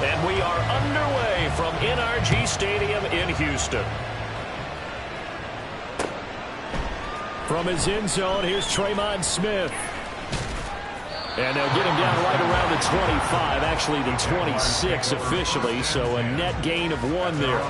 And we are underway from NRG Stadium in Houston. From his end zone, here's Tremont Smith. And they'll get him down right around the 25, actually the 26 officially, so a net gain of 1 there.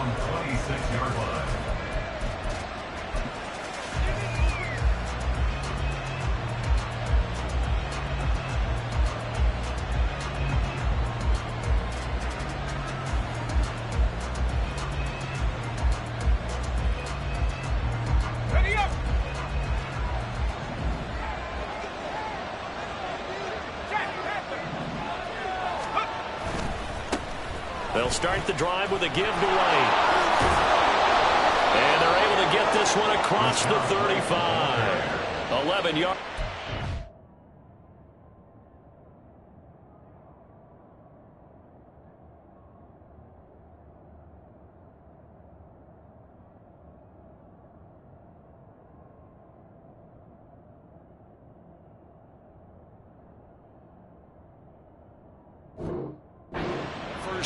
They'll start the drive with a giveaway. And they're able to get this one across the 35. 11 yards.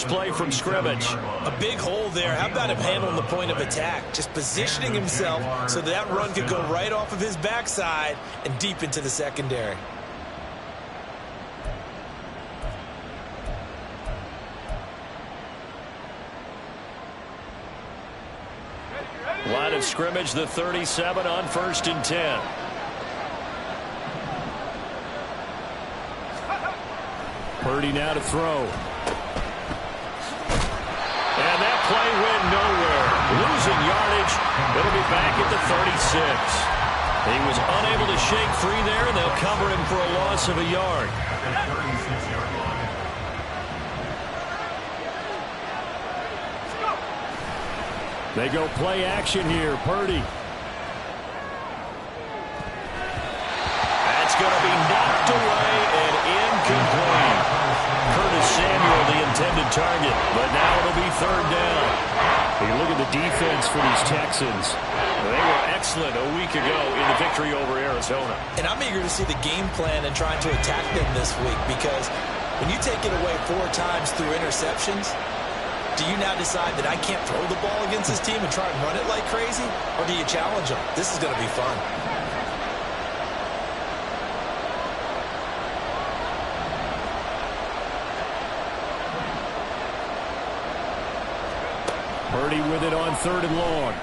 Play from scrimmage. A big hole there. How about him handling the point of attack? Just positioning himself so that run could go right off of his backside and deep into the secondary. Line of scrimmage, the 37 on 1st and 10. Purdy now to throw. And that play went nowhere. Losing yardage. It'll be back at the 36. He was unable to shake free there, and they'll cover him for a loss of a yard. They go play action here. Purdy. That's going to be knocked away and incomplete. Curtis Samuel, the intended target, but now it'll be 3rd down. You look at the defense for these Texans. They were excellent a week ago in the victory over Arizona. And I'm eager to see the game plan and trying to attack them this week, because when you take it away 4 times through interceptions, do you now decide that I can't throw the ball against this team and try and run it like crazy? Or do you challenge them? This is going to be fun. Purdy with it on 3rd and long.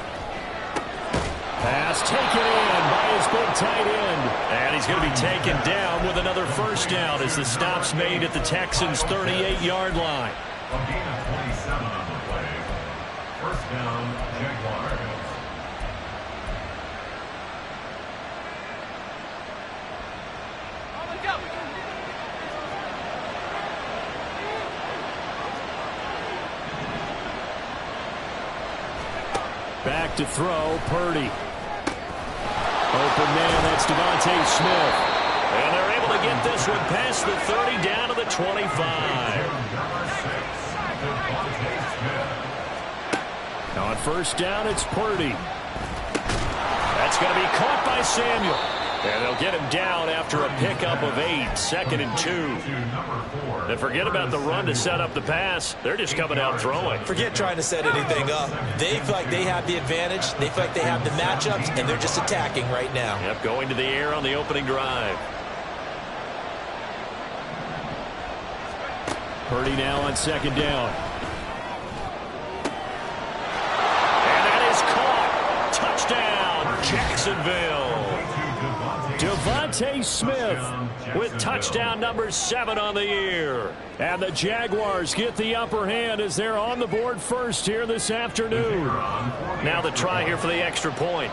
Pass taken in by his big tight end. And he's going to be taken down with another 1st down as the stop's made at the Texans' 38-yard line. A gain of 27 on the play. 1st down, Jaguars. Back to throw, Purdy. Open man, that's Devontae Smith. And they're able to get this one past the 30 down to the 25. On 1st down, it's Purdy. That's going to be caught by Samuel. And they'll get him down after a pickup of 8, 2nd and 2. And forget about the run to set up the pass. They're just coming out throwing. Forget trying to set anything up. They feel like they have the advantage. They feel like they have the matchups, and they're just attacking right now. Yep, going to the air on the opening drive. Purdy now on 2nd down. And that is caught. Touchdown, Jacksonville. Devontae Smith with touchdown number 7 on the year. And the Jaguars get the upper hand as they're on the board first here this afternoon. Now the try here for the extra point.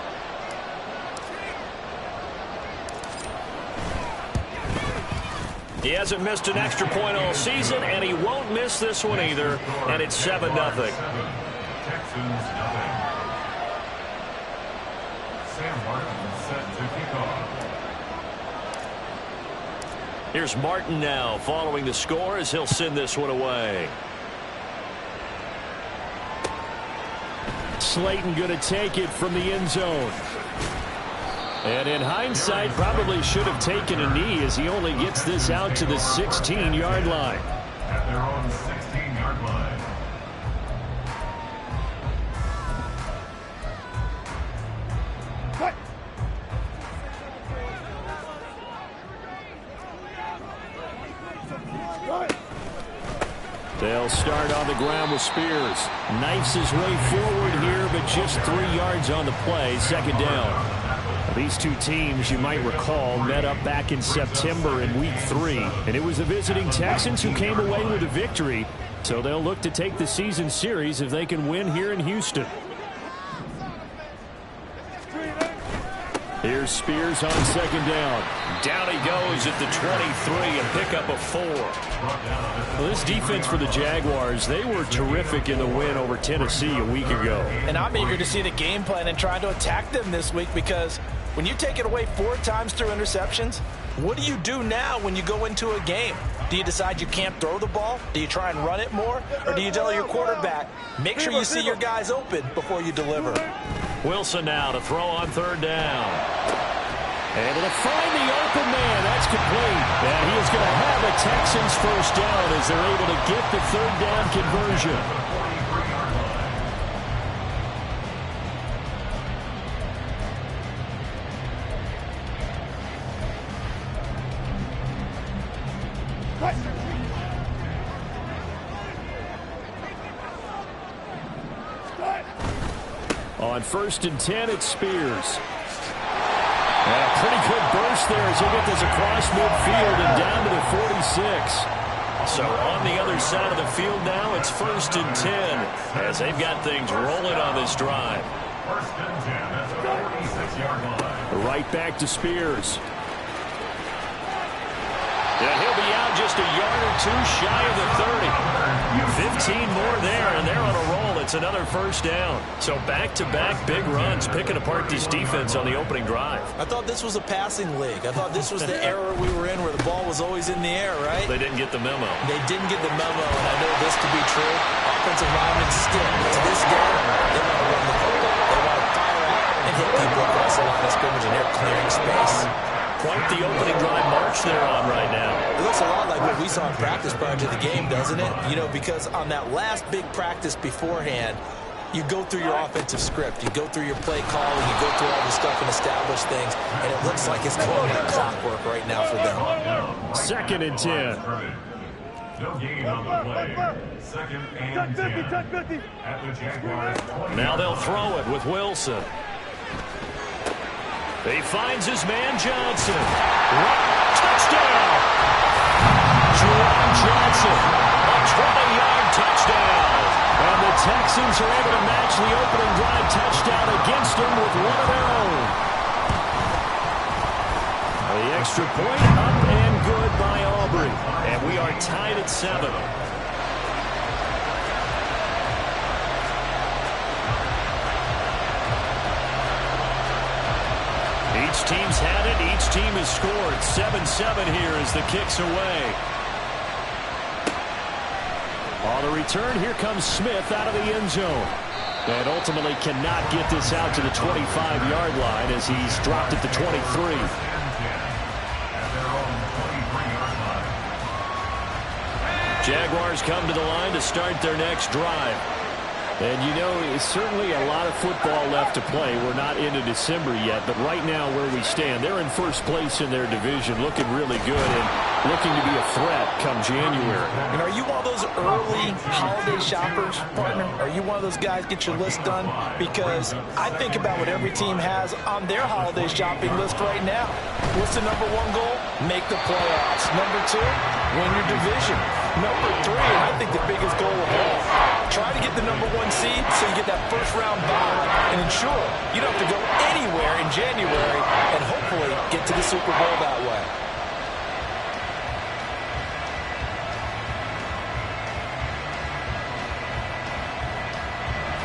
He hasn't missed an extra point all season, and he won't miss this one either. And it's 7-0. Texans nothing. Sam Martin set to kick off. Here's Martin now following the score as he'll send this one away. Slayton going to take it from the end zone. And in hindsight, probably should have taken a knee as he only gets this out to the 16-yard line. At their own 16-yard line. They'll start on the ground with Spears. Knifes his way forward here, but just 3 yards on the play. Second down. These two teams, you might recall, met up back in September in Week 3. And it was the visiting Texans who came away with a victory. So they'll look to take the season series if they can win here in Houston. Here's Spears on second down. Down he goes at the 23, a pickup of 4. Well, this defense for the Jaguars, they were terrific in the win over Tennessee a week ago. And I'm eager to see the game plan and trying to attack them this week, because when you take it away 4 times through interceptions, what do you do now when you go into a game? Do you decide you can't throw the ball? Do you try and run it more? Or do you tell your quarterback, make sure you see your guys open before you deliver? Wilson now to throw on third down. Able to find the open man. That's complete. And he is going to have a Texans first down as they're able to get the third down conversion. On 1st and 10, it's Spears. And a pretty good burst there as he'll get this across midfield and down to the 46. So on the other side of the field now, it's 1st and 10 as they've got things rolling on this drive. 1st and 10 at the 46-yard line. Right back to Spears. And he'll be out just a yard or 2 shy of the 30. 15 more there, and they're on a roll. It's another first down. So back-to-back big runs, picking apart this defense on the opening drive. I thought this was a passing league. I thought this was the era we were in where the ball was always in the air, right? They didn't get the memo. They didn't get the memo, and I know this to be true. Offensive linemen still, to this day, they want to run the football. They want to fire out and hit people across the line of scrimmage, and they're clearing space. Quite the opening drive march they're on right now. It looks a lot like what we saw in practice prior to the game, doesn't it? You know, because on that last big practice beforehand, you go through your offensive script, you go through your play calling, you go through all the stuff and establish things, and it looks like it's going like clockwork right now for them. 2nd and 10. No gain on the play. 2nd and 10 at the Jaguars 20. Now they'll throw it with Wilson. He finds his man Johnson. Touchdown! Juwan Johnson, a 20-yard touchdown. And the Texans are able to match the opening drive touchdown against them with one of their own. The extra point up and good by Aubrey. And we are tied at 7. Each team's had it. Each team has scored. 7-7 here as the kick's away. On the return, here comes Smith out of the end zone. And ultimately cannot get this out to the 25-yard line as he's dropped at the 23. Jaguars come to the line to start their next drive. And, you know, it's certainly a lot of football left to play. We're not into December yet, but right now where we stand, they're in first place in their division, looking really good and looking to be a threat come January. And are you one of those early holiday shoppers, partner? Are you one of those guys get your list done? Because I think about what every team has on their holiday shopping list right now. What's the number 1 goal? Make the playoffs. Number 2, win your division. Number 3, and I think the biggest goal of all, try to get the number 1 seed so you get that first-round bye and ensure you don't have to go anywhere in January and hopefully get to the Super Bowl that way.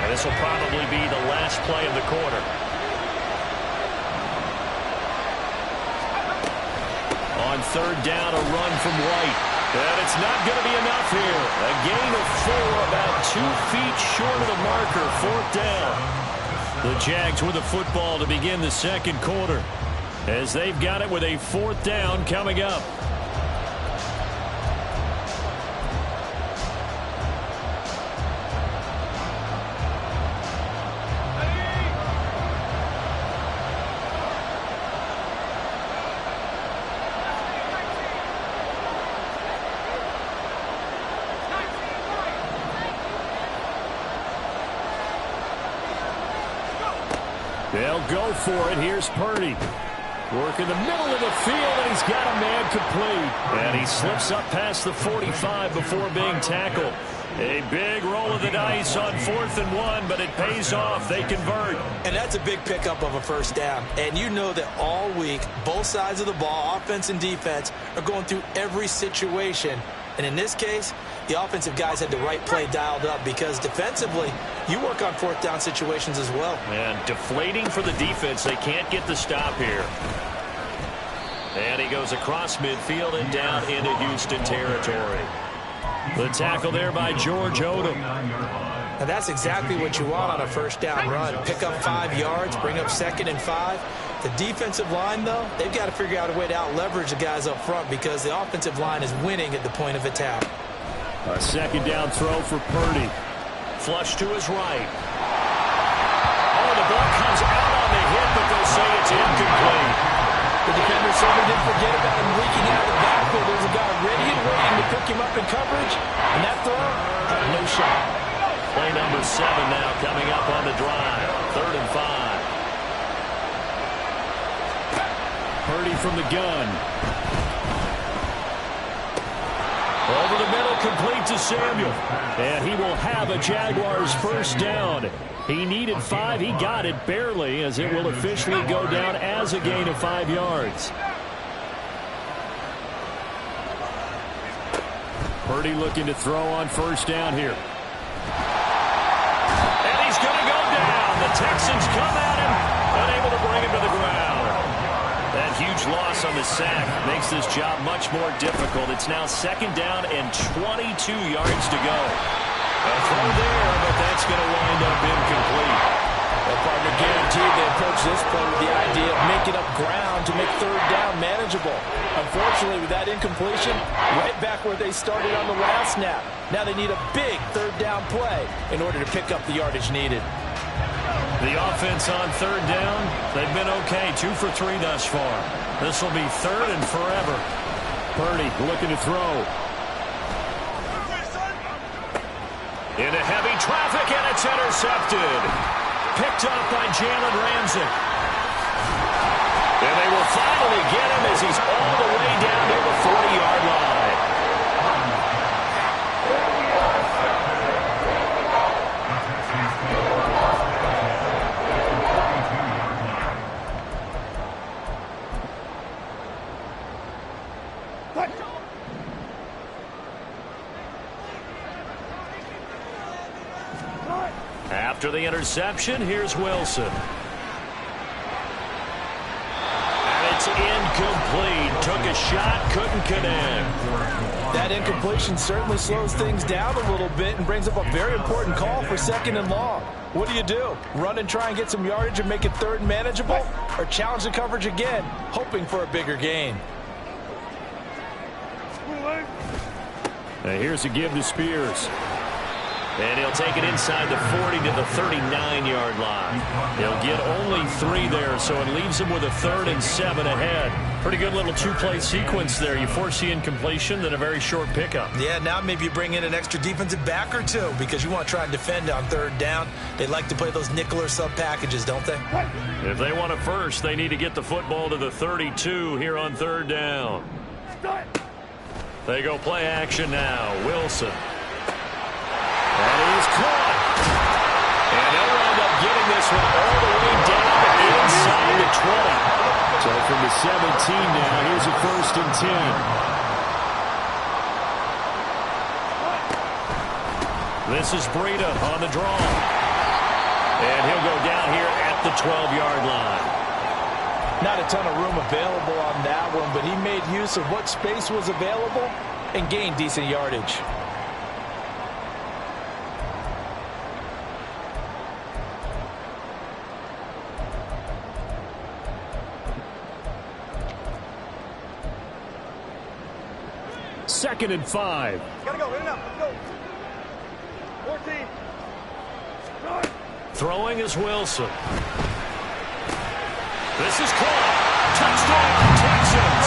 And this will probably be the last play of the quarter. On 3rd down, a run from White. And it's not going to be enough here. A gain of 4, about 2 feet short of the marker. 4th down. The Jags with the football to begin the second quarter as they've got it with a 4th down coming up. They'll go for it. Here's Purdy. Work in the middle of the field, and he's got a man complete. And he slips up past the 45 before being tackled. A big roll of the dice on 4th and 1, but it pays off. They convert. And that's a big pickup of a first down. And you know that all week, both sides of the ball, offense and defense, are going through every situation. And in this case, the offensive guys had the right play dialed up because defensively, you work on 4th down situations as well. And deflating for the defense. They can't get the stop here. And he goes across midfield and down into Houston territory. The tackle there by George Odom. And that's exactly what you want on a first down run. Pick up 5 yards, bring up 2nd and 5. The defensive line, though, they've got to figure out a way to out-leverage the guys up front because the offensive line is winning at the point of attack. A 2nd down throw for Purdy. Flush to his right. Oh, the ball comes out on the hit, but they'll say it's incomplete. The defender certainly didn't forget about him leaking out of the backfield. There's a guy ready and waiting to pick him up in coverage, and that throw had no shot. Play number 7 now coming up on the drive. 3rd and 5. Purdy from the gun. Over the middle, complete to Samuel. And he will have a Jaguars first down. He needed 5. He got it barely, as it will officially go down as a gain of 5 yards. Purdy looking to throw on first down here. And he's going to go down. The Texans come at him, unable to bring him to the ground. That huge loss on the sack makes this job much more difficult. It's now 2nd down and 22 yards to go. A throw there, but that's going to wind up incomplete. Well, partner, guaranteed they approach this play with the idea of making up ground to make 3rd down manageable. Unfortunately, with that incompletion, right back where they started on the last snap. Now they need a big 3rd down play in order to pick up the yardage needed. The offense on 3rd down, they've been okay. 2 for 3 thus far. This will be 3rd and forever. Purdy looking to throw. Into heavy traffic, and it's intercepted. Picked up by Jalen Ramsey. And they will finally get him as he's all the way down to the 40-yard line. After the interception, here's Wilson. And it's incomplete. Took a shot, couldn't connect. That incompletion certainly slows things down a little bit and brings up a very important call for 2nd and long. What do? Run and try and get some yardage and make it 3rd and manageable? Or challenge the coverage again, hoping for a bigger gain? Now here's a give to Spears. And he'll take it inside the 40 to the 39-yard line. He'll get only 3 there, so it leaves him with a 3rd and 7 ahead. Pretty good little 2-play sequence there. You force the incompletion, then a very short pickup. Yeah, now maybe you bring in an extra defensive back or 2 because you want to try and defend on 3rd down. They like to play those nickel or sub packages, don't they? If they want it first, they need to get the football to the 32 here on 3rd down. They go play action now. Wilson. And he's caught. And they'll end up getting this one all the way down inside the 20. So from the 17 now, here's a 1st and 10. This is Breida on the draw. And he'll go down here at the 12-yard line. Not a ton of room available on that one, but he made use of what space was available and gained decent yardage. Second and 5. Gotta go, in and out, let's go. 14. Throwing is Wilson. This is caught. Touchdown, Texans.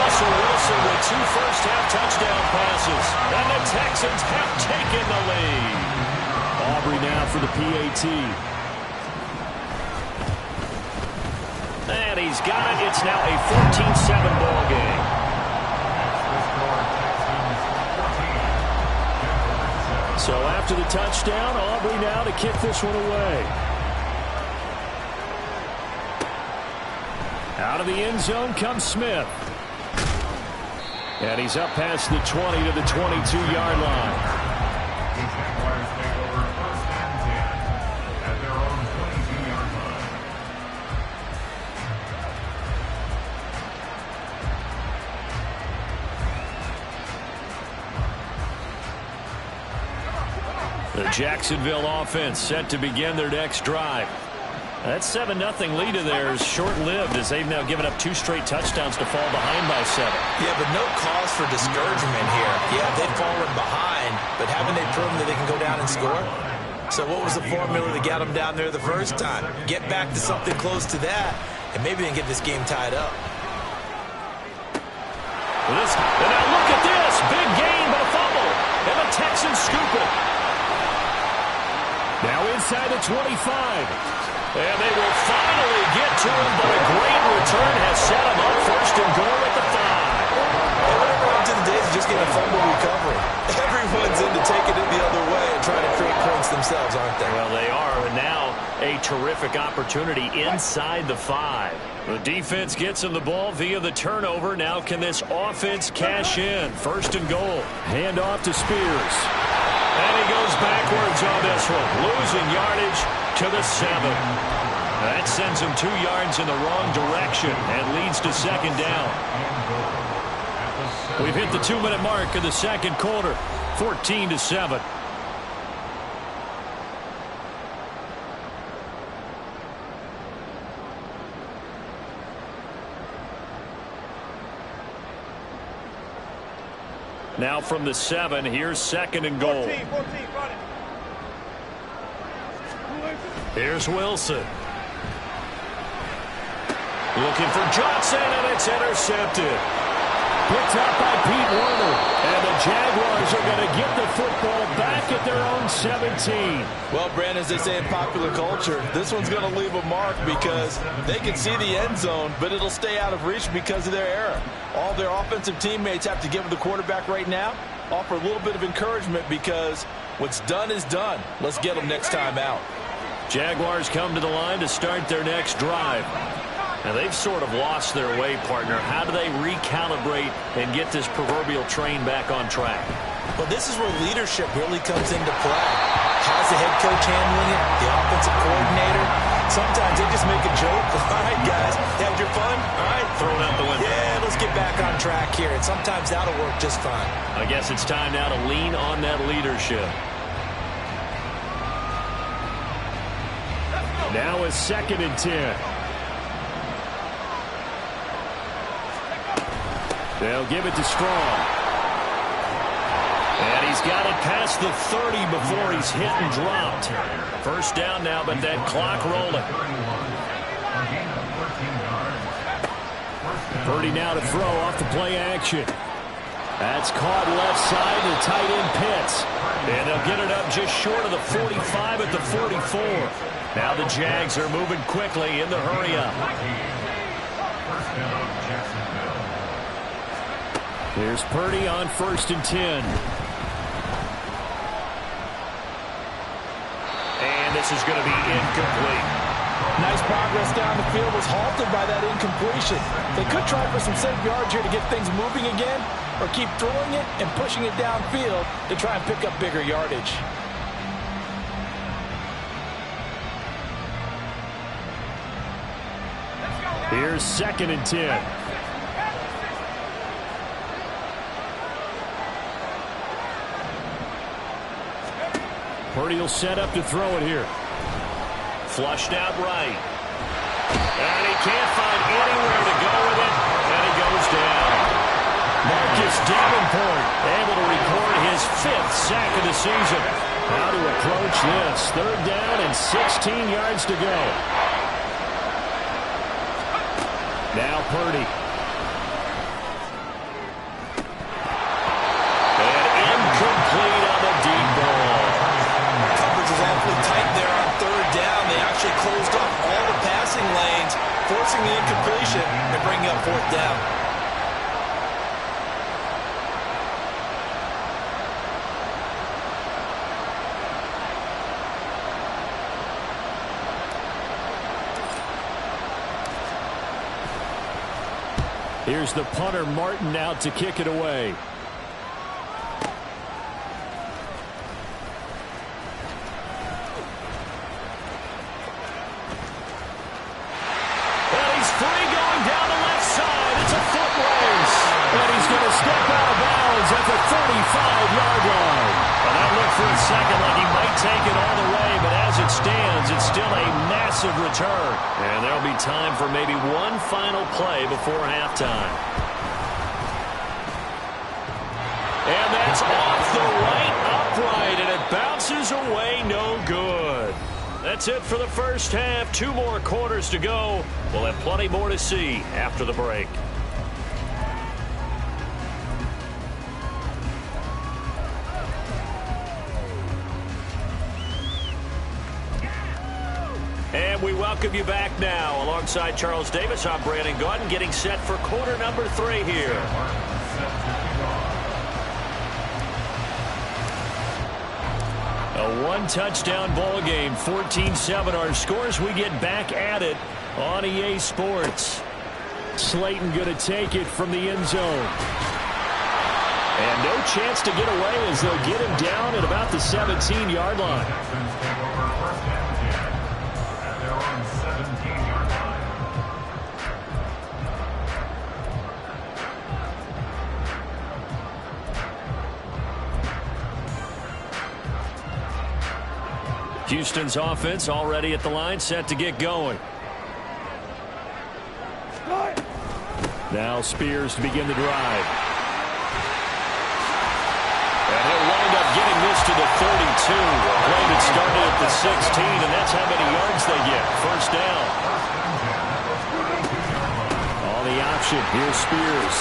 Russell Wilson with 2 first-half touchdown passes. And the Texans have taken the lead. Aubrey now for the PAT. he's got it. It's now a 14-7 ball game. So after the touchdown, Aubrey now to kick this one away. Out of the end zone comes Smith. And he's up past the 20 to the 22-yard line. The Jaguars take over 1st and 10 at their own 22-yard line. The Jacksonville offense set to begin their next drive. That 7-0 lead of theirs short-lived as they've now given up 2 straight touchdowns to fall behind by 7. Yeah, but no cause for discouragement here. Yeah, they've fallen behind, but haven't they proven that they can go down and score? So what was the formula that got them down there the first time? Get back to something close to that, and maybe they can get this game tied up. And now look at this. Big gain, but a fumble. And the Texans scoop it. Now inside the 25. And they will finally get to him, but a great return has set him up 1st and goal at the 5. Hey, whatever happened to the days of just getting a fumble recovery? Everyone's into taking it the other way and trying to create points themselves, aren't they? Well, they are, and now a terrific opportunity inside the 5. The defense gets him the ball via the turnover. Now can this offense cash in? 1st and goal. Hand off to Spears. And he goes backwards on this one, losing yardage to the 7. That sends him 2 yards in the wrong direction and leads to 2nd down. We've hit the 2-minute mark of the 2nd quarter, 14-7. Now from the 7, here's 2nd and goal. 14, run it. Here's Wilson. Looking for Johnson, and it's intercepted. Picked up by Pete Werner. And the Jaguars are going to get the football back at their own 17. Well, Brandon, as they say in popular culture, this one's going to leave a mark because they can see the end zone, but it'll stay out of reach because of their error. All their offensive teammates have to give the quarterback right now, offer a little bit of encouragement because what's done is done. Let's get them next time out. Jaguars come to the line to start their next drive. Now, they've sort of lost their way, partner. How do they recalibrate and get this proverbial train back on track? Well, this is where leadership really comes into play. How's the head coach handling it? The offensive coordinator? Sometimes they just make a joke. All right, guys, you had your fun? All right, throw it out the window. Yeah, let's get back on track here. And sometimes that'll work just fine. I guess it's time now to lean on that leadership. Now is 2nd and 10. They'll give it to Strong. And he's got it past the 30 before he's hit and dropped. 1st down now, but that clock rolling. Purdy now to throw off the play action. That's caught left side to tight end Pitts. And they'll get it up just short of the 45 at the 44. Now the Jags are moving quickly in the hurry-up. Here's Purdy on 1st and 10. And this is going to be incomplete. Nice progress down the field was halted by that incompletion. They could try for some safe yards here to get things moving again, or keep throwing it and pushing it downfield to try and pick up bigger yardage. Here's 2nd and 10. Purdy will set up to throw it here. Flushed out right. And he can't find anywhere to go with it. And he goes down. Marcus Davenport able to record his 5th sack of the season. How to approach this. 3rd down and 16 yards to go. Now Purdy. And incomplete on the deep ball. Coverage was awfully tight there on 3rd down. They actually closed off all the passing lanes, forcing the incompletion. Here's the punter, Martin, out to kick it away. Well, he's free going down the left side. It's a foot race. And he's going to step out of bounds at the 35-yard line. Well, that looked for a second like he might take it all the way, but as it stands, it's still a massive return. And there'll be time for maybe one final play before halftime. And that's off the right upright, and it bounces away no good. That's it for the first half. 2 more quarters to go. We'll have plenty more to see after the break. And we welcome you back now. Alongside Charles Davis, I'm Brandon Gordon, getting set for quarter number 3 here. A 1-touchdown ball game, 14-7 our scores. We get back at it on EA Sports. Slayton going to take it from the end zone. And no chance to get away as they'll get him down at about the 17-yard line. Houston's offense already at the line, set to get going. Now Spears to begin the drive. And he'll wind up getting this to the 32. A play that started at the 16, and that's how many yards they get. First down. On the option, here's Spears.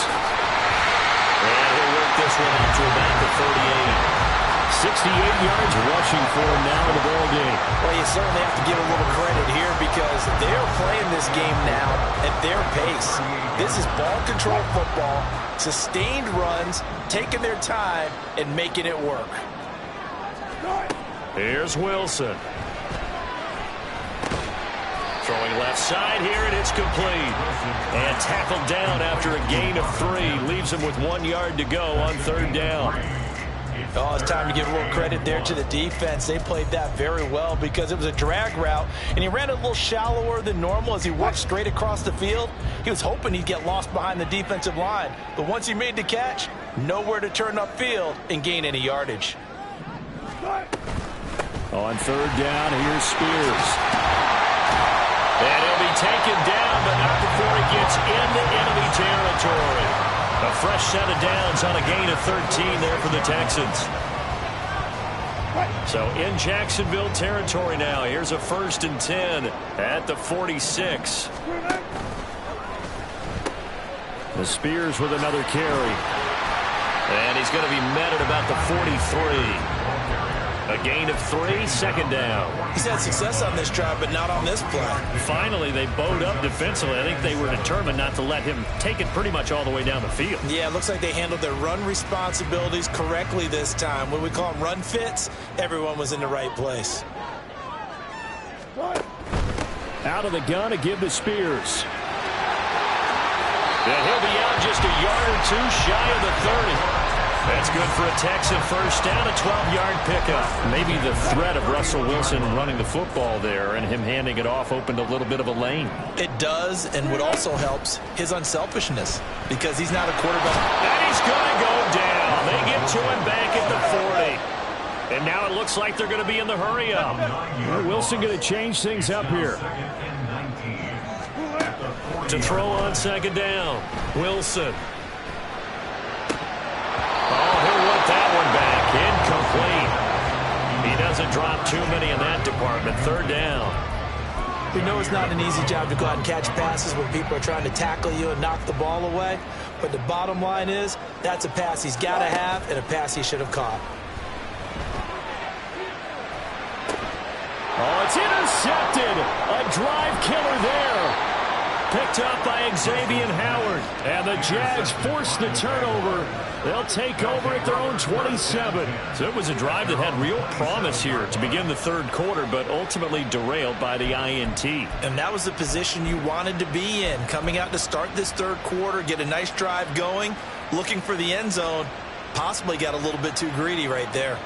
And he'll work this one out to about the 38. 68 yards rushing for him now in the ball game. Well, you certainly have to give a little credit here because they're playing this game now at their pace. This is ball control football, sustained runs, taking their time and making it work. Here's Wilson. Throwing left side here, and it's complete. And tackled down after a gain of 3. Leaves him with 1 yard to go on third down. Oh, it's time to give a little credit there to the defense. They played that very well because it was a drag route, and he ran a little shallower than normal as he worked straight across the field. He was hoping he'd get lost behind the defensive line, but once he made the catch, nowhere to turn upfield and gain any yardage. On third down, here's Spears. And he'll be taken down, but not before he gets into enemy territory. A fresh set of downs on a gain of 13 there for the Texans. So in Jacksonville territory now. Here's a 1st and 10 at the 46. The Spears with another carry. And he's going to be met at about the 43. A gain of 3, second down. He's had success on this drive, but not on this play. Finally, they bowed up defensively. I think they were determined not to let him take it pretty much all the way down the field. Yeah, it looks like they handled their run responsibilities correctly this time. When we call them run fits, everyone was in the right place. Out of the gun to give to Spears. And he'll be out just a yard or 2 shy of the 30. That's good for a Texan first down, a 12-yard pickup. Maybe the threat of Russell Wilson running the football there and him handing it off opened a little bit of a lane. It does, and what also helps, his unselfishness, because he's not a quarterback. And he's going to go down. They get to him back at the 40. And now it looks like they're going to be in the hurry-up. Well, Wilson going to change things up here. To throw on second down, Wilson. He'll want that one back. Incomplete. He doesn't drop too many in that department. Third down. We know it's not an easy job to go out and catch passes when people are trying to tackle you and knock the ball away. But the bottom line is, that's a pass he's got to have and a pass he should have caught. Oh, it's intercepted. A drive killer there. picked up by Xavier Howard. And the Jags force the turnover. They'll take over at their own 27. So it was a drive that had real promise here to begin the third quarter, but ultimately derailed by the INT. And that was the position you wanted to be in. Coming out to start this third quarter, get a nice drive going, looking for the end zone. Possibly got a little bit too greedy right there.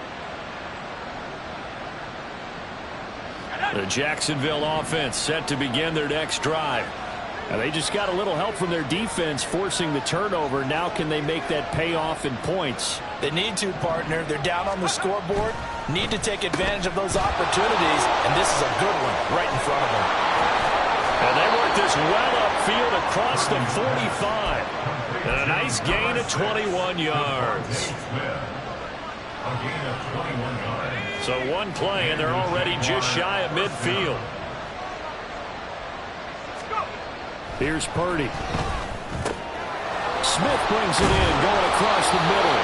The Jacksonville offense set to begin their next drive. Now they just got a little help from their defense forcing the turnover. Now can they make that payoff in points? They need to, partner. They're down on the scoreboard. Need to take advantage of those opportunities, and this is a good one right in front of them. And they work this well upfield across the 45. And a nice gain of 21 yards. A gain of 21 yards. So one play, and they're already just shy of midfield. Here's Purdy. Smith brings it in, going across the middle.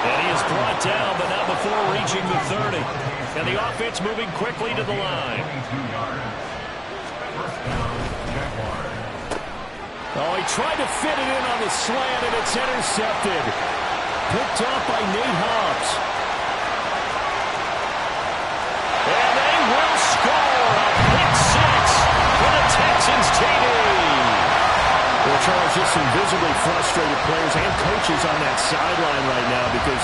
And he is brought down, but not before reaching the 30. And the offense moving quickly to the line. Oh, he tried to fit it in on the slant, and it's intercepted. Picked off by Nate Hobbs. And they will score a pick six for the Texans TD. Well, Charles, just some visibly frustrated players and coaches on that sideline right now because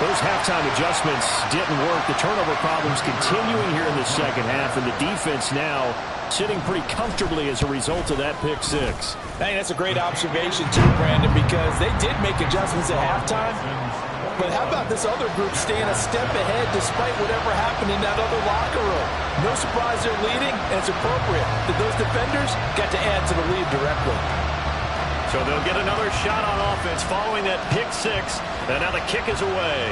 those halftime adjustments didn't work. The turnover problems continuing here in the second half, and the defense now sitting pretty comfortably as a result of that pick six. I think that's a great observation, too, Brandon, because they did make adjustments at halftime. But how about this other group staying a step ahead despite whatever happened in that other locker room? No surprise they're leading, and it's appropriate that those defenders got to add to the lead directly. So they'll get another shot on offense following that pick six. And now the kick is away.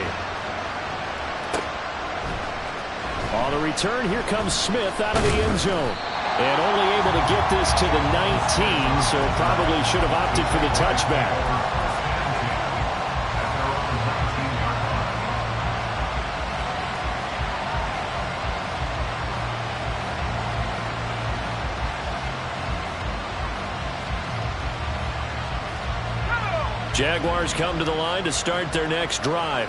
On the return, here comes Smith out of the end zone. And only able to get this to the 19, so probably should have opted for the touchback. Jaguars come to the line to start their next drive.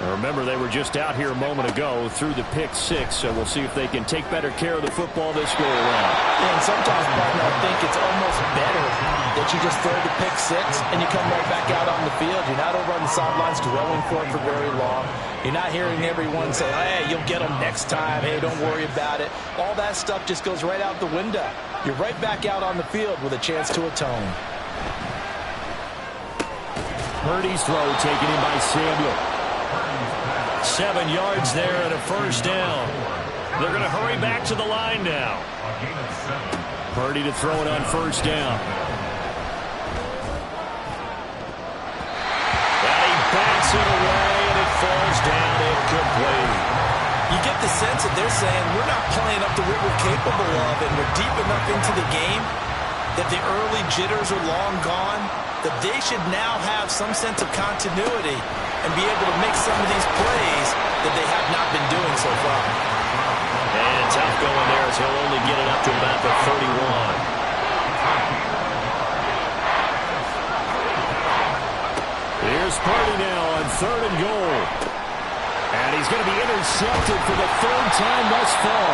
Now remember, they were just out here a moment ago through the pick six, so we'll see if they can take better care of the football this go around. Yeah, and sometimes, partner, I think it's almost better that you just throw the pick six and you come right back out on the field. You're not over on the sidelines dwelling for it for very long. You're not hearing everyone say, hey, you'll get them next time. Hey, don't worry about it. All that stuff just goes right out the window. You're right back out on the field with a chance to atone. Purdy's throw taken in by Samuel. 7 yards there and a first down. They're going to hurry back to the line now. Purdy to throw it on first down. And he bats it away, and it falls down incomplete. You get the sense that they're saying we're not playing up to what we're capable of, and we're deep enough into the game that the early jitters are long gone, that they should now have some sense of continuity and be able to make some of these plays that they have not been doing so far. And tough going there as he'll only get it up to about the 31. Here's Purdy now on 3rd and goal. And he's going to be intercepted for the 3rd time thus far.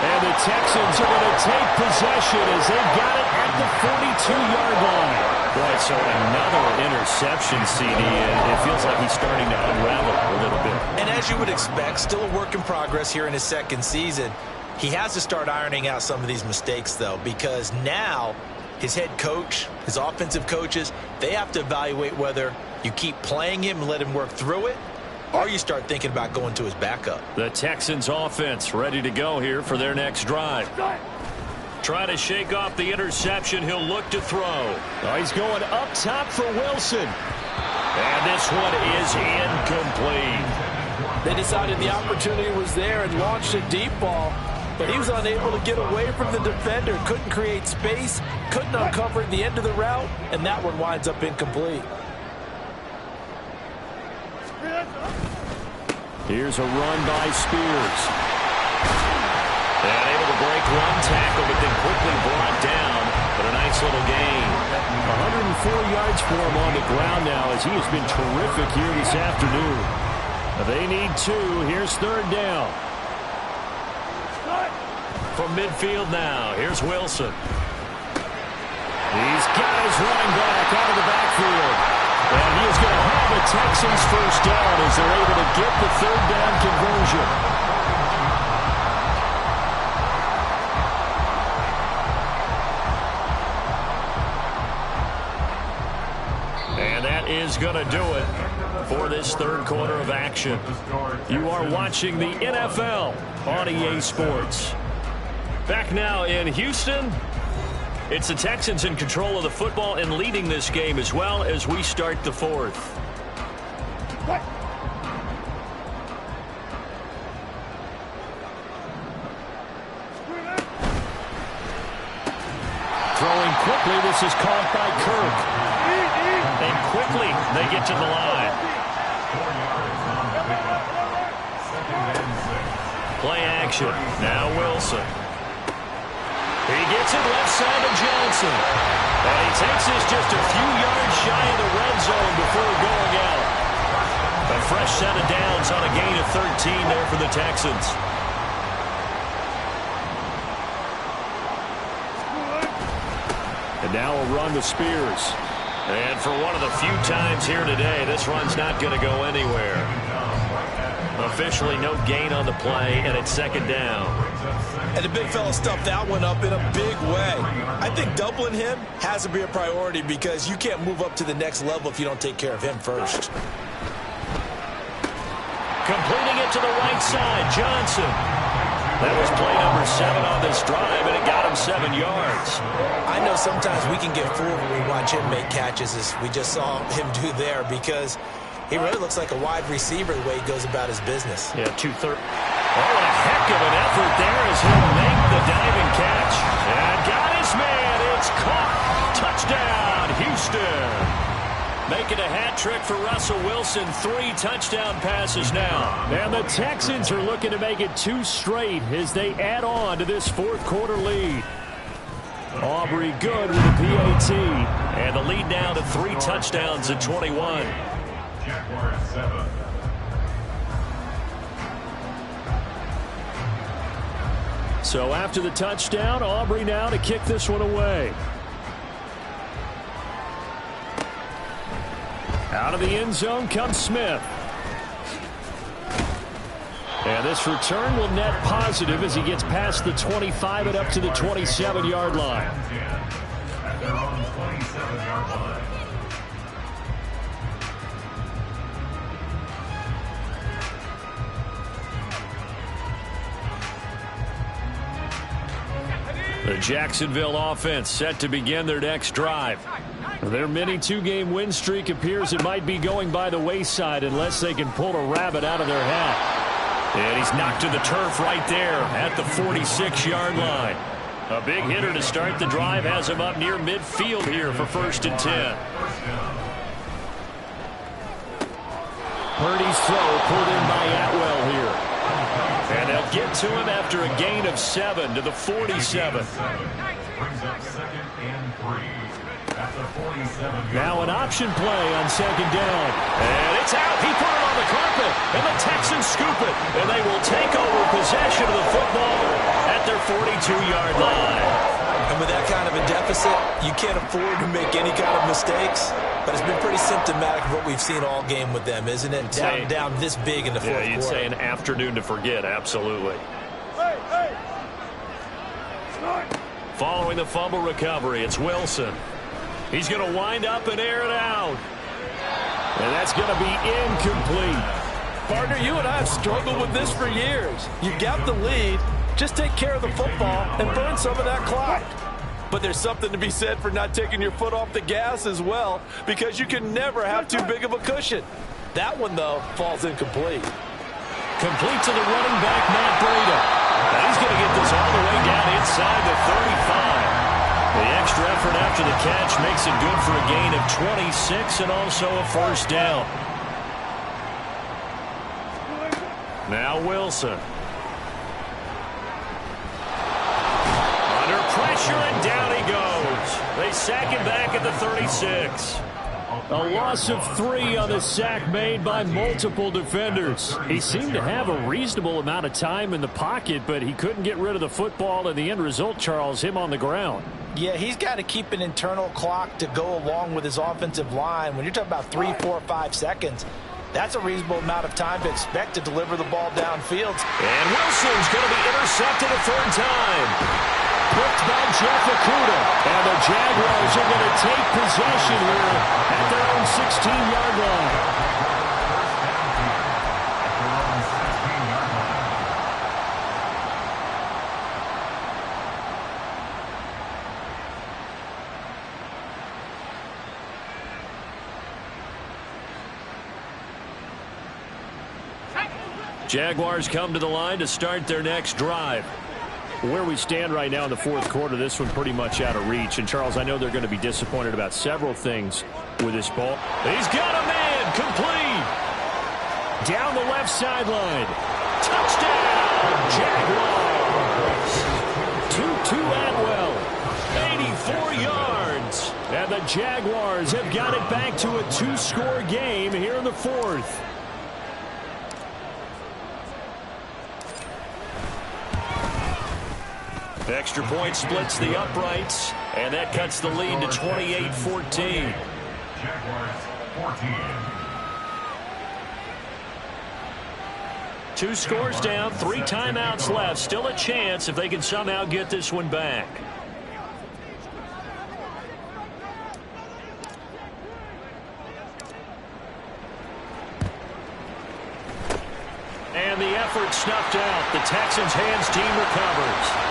And the Texans are going to take possession as they've got it at the 42-yard line. Right, so another interception, CD, and it feels like he's starting to unravel a little bit. And as you would expect, still a work in progress here in his second season. He has to start ironing out some of these mistakes, though, because now his head coach, his offensive coaches, they have to evaluate whether you keep playing him and let him work through it, or you start thinking about going to his backup. The Texans offense ready to go here for their next drive. Try to shake off the interception. He'll look to throw. Oh, he's going up top for Wilson. And this one is incomplete. They decided the opportunity was there and launched a deep ball, but he was unable to get away from the defender. Couldn't create space, couldn't uncover at the end of the route, and that one winds up incomplete. Here's a run by Spears. And able to break one tackle, but then quickly brought down. But a nice little gain. 104 yards for him on the ground now as he has been terrific here this afternoon. They need 2. Here's 3rd down. From midfield now, here's Wilson. He's got his running back out of the backfield. And he is going to have the Texans first down as they're able to get the 3rd down conversion. And that is going to do it for this 3rd quarter of action. You are watching the NFL on EA Sports. Back now in Houston, it's the Texans in control of the football and leading this game as well as we start the 4th. Throwing quickly, this is caught by Kirk. And quickly they get to the line. Play action. Now Wilson. He gets it left side to Johnson. And he takes this just a few yards shy of the red zone before going out. A fresh set of downs on a gain of 13 there for the Texans. And now a run to Spears. And for one of the few times here today, this run's not going to go anywhere. Officially no gain on the play, and it's 2nd down. And the big fella stuffed that one up in a big way. I think doubling him has to be a priority because you can't move up to the next level if you don't take care of him first. Completing it to the right side, Johnson. That was play number 7 on this drive, and it got him 7 yards. I know sometimes we can get fooled when we watch him make catches, as we just saw him do there, because he really looks like a wide receiver the way he goes about his business. Yeah, 2-3. Oh, and a heck of an effort there as he'll make the diving catch. And got his man. It's caught. Touchdown, Houston. Making a hat trick for Russell Wilson. 3 touchdown passes now. And the Texans are looking to make it 2 straight as they add on to this 4th quarter lead. Aubrey good with the PAT. And the lead now to 3 touchdowns at 21. Jaguars 7. So after the touchdown, Aubrey now to kick this one away. Out of the end zone comes Smith. And this return will net positive as he gets past the 25 and up to the 27-yard line. At their own 27-yard line. The Jacksonville offense set to begin their next drive. Their mini 2-game win streak appears it might be going by the wayside unless they can pull a rabbit out of their hat. And he's knocked to the turf right there at the 46-yard line. A big hitter to start the drive has him up near midfield here for 1st and 10. Purdy's throw pulled in by Atwell here. And they'll get to him after a gain of 7 to the 47. Brings up 2nd and 3. Now an option play on 2nd down. And it's out. He put it on the carpet. And the Texans scoop it. And they will take over possession of the football at their 42-yard line. And with that kind of a deficit, you can't afford to make any kind of mistakes. But it's been pretty symptomatic of what we've seen all game with them, isn't it? Down this big in the 4th quarter. Yeah, you'd say an afternoon to forget. Absolutely. Following the fumble recovery, it's Wilson. He's going to wind up and air it out. And that's going to be incomplete. Partner, you and I have struggled with this for years. You got the lead. Just take care of the football and burn some of that clock. But there's something to be said for not taking your foot off the gas as well, because you can never have too big of a cushion. That one, though, falls incomplete. Complete to the running back, Matt Breida. And he's going to get this all the way down inside the 35. The extra effort after the catch makes it good for a gain of 26 and also a 1st down. Now Wilson. Under pressure. pressure, and down he goes. They sack him back at the 36. A loss of 3 on the sack made by multiple defenders. He seemed to have a reasonable amount of time in the pocket, but he couldn't get rid of the football, and the end result, Charles, him on the ground. Yeah, he's got to keep an internal clock to go along with his offensive line. When you're talking about 3, 4, 5 seconds, that's a reasonable amount of time to expect to deliver the ball downfield. And Wilson's going to be intercepted a third time. Picked by Jeff Okuda. And the Jaguars are going to take possession here at their own 16-yard line. Jaguars come to the line to start their next drive. Where we stand right now in the fourth quarter, this one pretty much out of reach. And, Charles, I know they're going to be disappointed about several things with this ball. He's got a man complete. Down the left sideline. Touchdown, Jaguars. Tutu Atwell. 84 yards. And the Jaguars have got it back to a 2-score game here in the fourth. Extra point splits the uprights, and that cuts the lead to 28-14. Jaguars 14. 2 scores down, 3 timeouts left. Still a chance if they can somehow get this one back. And the effort snuffed out. The Texans hands team recovers.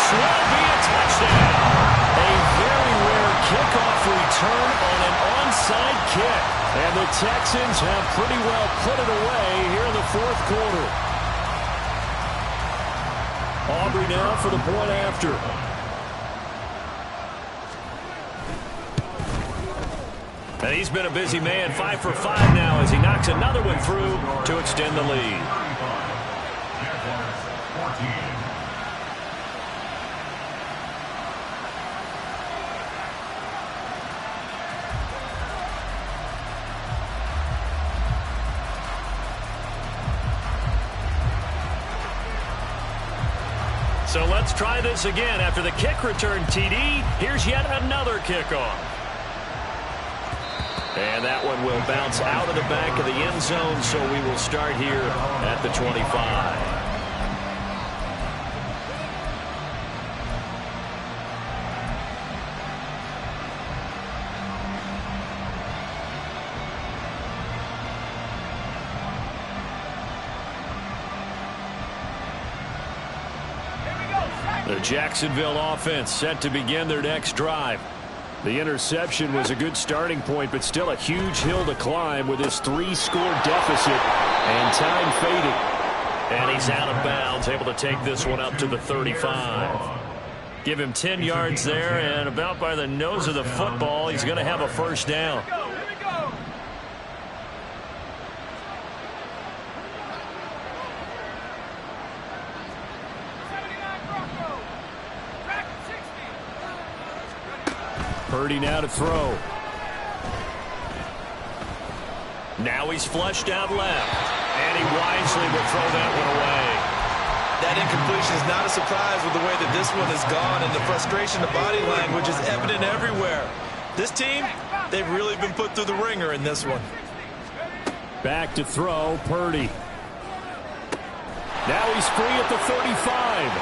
Will be a touchdown. A very rare kickoff return on an onside kick. And the Texans have pretty well put it away here in the fourth quarter. Aubrey now for the point after. And he's been a busy man, 5 for 5 now as he knocks another one through to extend the lead. Jaguars 14. So let's try this again. After the kick return TD, here's yet another kickoff. And that one will bounce out of the back of the end zone, so we will start here at the 25. The Jacksonville offense set to begin their next drive. The interception was a good starting point, but still a huge hill to climb with his 3-score deficit and time fading. And he's out of bounds, able to take this one up to the 35. Give him 10 yards there, and about by the nose of the football, he's going to have a first down. Purdy now to throw. Now he's flushed out left, and he wisely will throw that one away. That incompletion is not a surprise with the way that this one has gone, and the frustration, the body language is evident everywhere. This team, they've really been put through the ringer in this one. Back to throw, Purdy. Now he's free at the 35.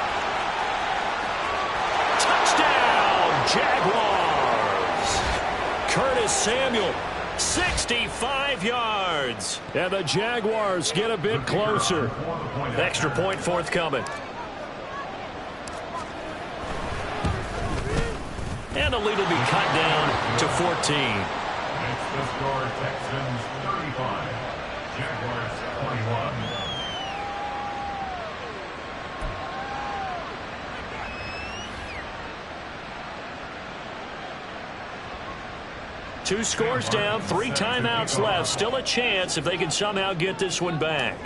Touchdown, Jaguars! Curtis Samuel, 65 yards. And the Jaguars get a bit closer. Extra point forthcoming. And the lead will be cut down to 14. It's the score, Texans 35, Jaguars 21. Two scores down, 3 timeouts left. Still a chance if they can somehow get this one back.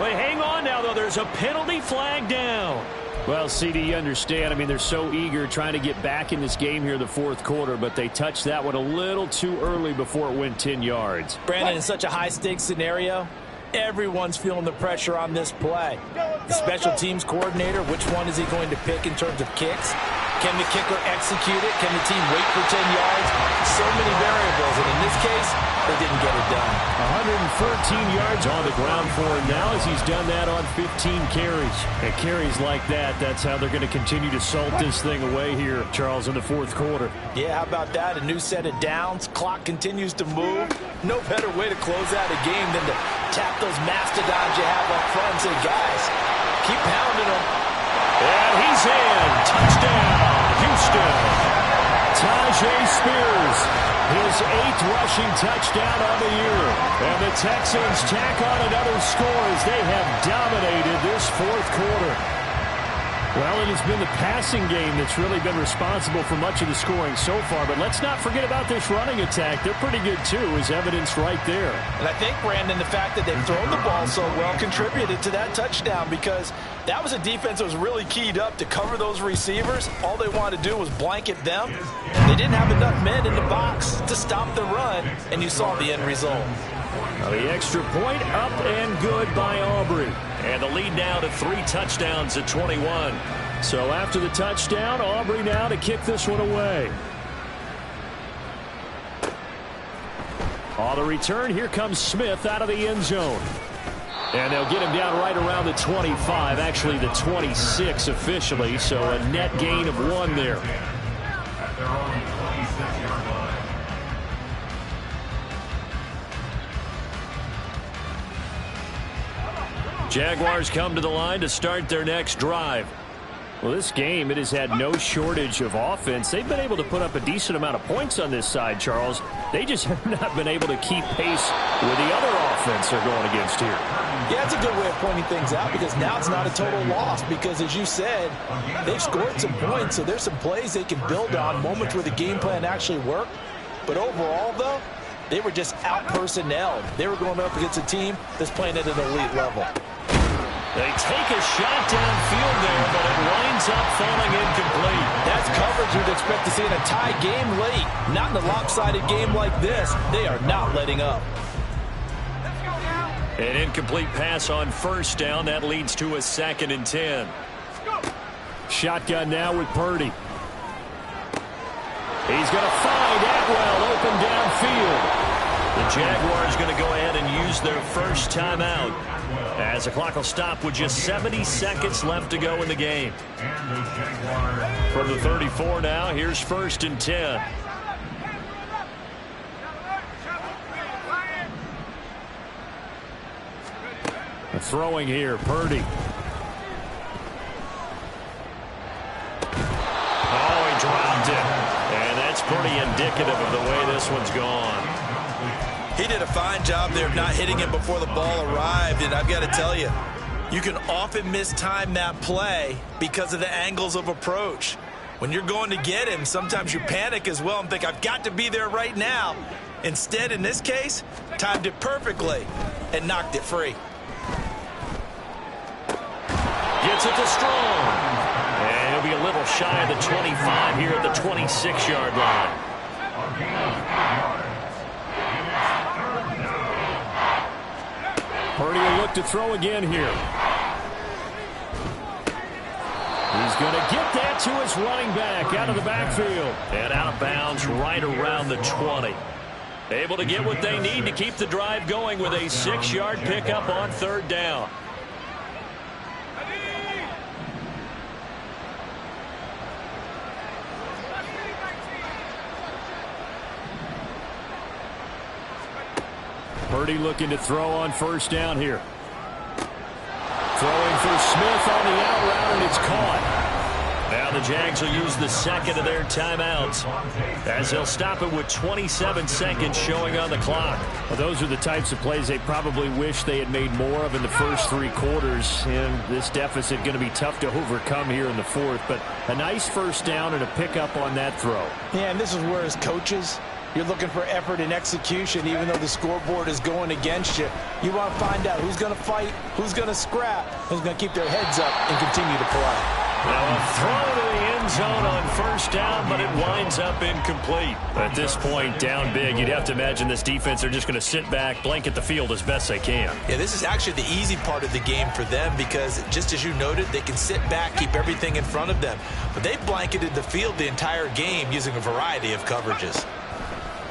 But hang on now, though. There's a penalty flag down. Well, CD, you understand. I mean, they're so eager trying to get back in this game here in the fourth quarter, but they touched that one a little too early before it went 10 yards. Brandon, in such a high-stakes scenario, everyone's feeling the pressure on this play. The special teams coordinator, which one is he going to pick in terms of kicks? Can the kicker execute it? Can the team wait for 10 yards? So many variables, and in this case, they didn't get it done. 113 yards on the ground for him now as he's done that on 15 carries. And carries like that, that's how they're going to continue to salt this thing away here, Charles, in the fourth quarter. Yeah, how about that? A new set of downs. Clock continues to move. No better way to close out a game than to tap those mastodons you have up front and say, guys, keep pounding them. And he's in. Touchdown, Houston. Tajay Spears, his 8th rushing touchdown on the year. And the Texans tack on another score as they have dominated this fourth quarter. Well, it has been the passing game that's really been responsible for much of the scoring so far. But let's not forget about this running attack. They're pretty good, too, as evidenced right there. And I think, Brandon, the fact that they've thrown the ball so well contributed to that touchdown because that was a defense that was really keyed up to cover those receivers. All they wanted to do was blanket them. They didn't have enough men in the box to stop the run, and you saw the end result. The extra point up and good by Aubrey. And the lead now to 3 touchdowns at 21. So after the touchdown, Aubrey now to kick this one away. On the return, here comes Smith out of the end zone. And they'll get him down right around the 25, actually the 26 officially, so a net gain of 1 there. At their own 26-yard line. Jaguars come to the line to start their next drive. Well, this game, it has had no shortage of offense. They've been able to put up a decent amount of points on this side, Charles. They just have not been able to keep pace with the other offense they're going against here. Yeah, it's a good way of pointing things out because now it's not a total loss because, as you said, they've scored some points, so there's some plays they can build on, moments where the game plan actually worked. But overall, though, they were just out-personnelled. They were going up against a team that's playing at an elite level. They take a shot downfield there, but it winds up falling incomplete. That's coverage you'd expect to see in a tie game late. Not in a lopsided game like this. They are not letting up. An incomplete pass on first down. That leads to a 2nd and 10. Shotgun now with Purdy. He's going to find Atwell open downfield. The Jaguars going to go ahead and use their first timeout as the clock will stop with just 70 seconds left to go in the game. From the 34 now, here's 1st and 10. Throwing here, Purdy. Oh, he dropped it. And that's pretty indicative of the way this one's gone. He did a fine job there of not hitting him before the ball arrived, and I've got to tell you, you can often mistime that play because of the angles of approach. When you're going to get him, sometimes you panic as well and think, I've got to be there right now. Instead, in this case, timed it perfectly and knocked it free. Gets it to Strong. And he'll be a little shy of the 25 here at the 26-yard line. Purdy will look to throw again here. He's going to get that to his running back out of the backfield. And out of bounds right around the 20. Able to get what they need to keep the drive going with a 6-yard pickup on 3rd down. Purdy looking to throw on 1st down here. Throwing for Smith on the out route, and it's caught. Now the Jags will use the 2nd of their timeouts as they'll stop it with 27 seconds showing on the clock. Well, those are the types of plays they probably wish they had made more of in the first 3 quarters. And this deficit going to be tough to overcome here in the 4th. But a nice 1st down and a pickup on that throw. Yeah, and this is where, as coaches, You're looking for effort and execution, even though the scoreboard is going against you. You want to find out who's going to fight, who's going to scrap, who's going to keep their heads up and continue to play. Now a throw to the end zone on first down, but it winds up incomplete. At this point, down big, you'd have to imagine this defense are just going to sit back, blanket the field as best they can. Yeah, this is actually the easy part of the game for them because, just as you noted, they can sit back, keep everything in front of them. But they blanketed the field the entire game using a variety of coverages.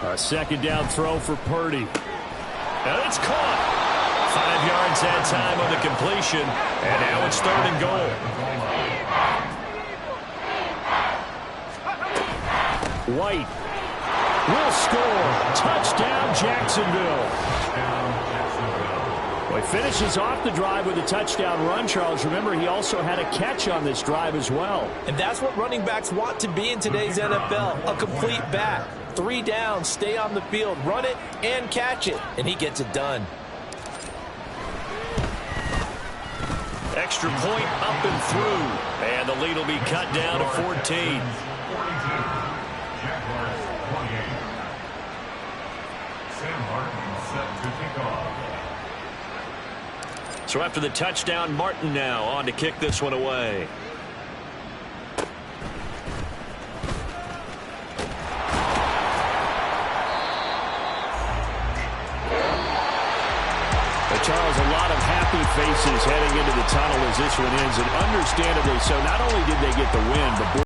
A second down throw for Purdy. And it's caught. 5 yards that time on the completion, and now it's 3rd and goal. White will score. Touchdown, Jacksonville. Well, he finishes off the drive with a touchdown run, Charles. Remember, he also had a catch on this drive as well. And that's what running backs want to be in today's NFL, a complete back. 3 downs, stay on the field, run it, and catch it. And he gets it done. Extra point up and through. And the lead will be cut down to 14. So after the touchdown, Martin now on to kick this one away. Charles, a lot of happy faces heading into the tunnel as this one ends, and understandably so. Not only did they get the win, but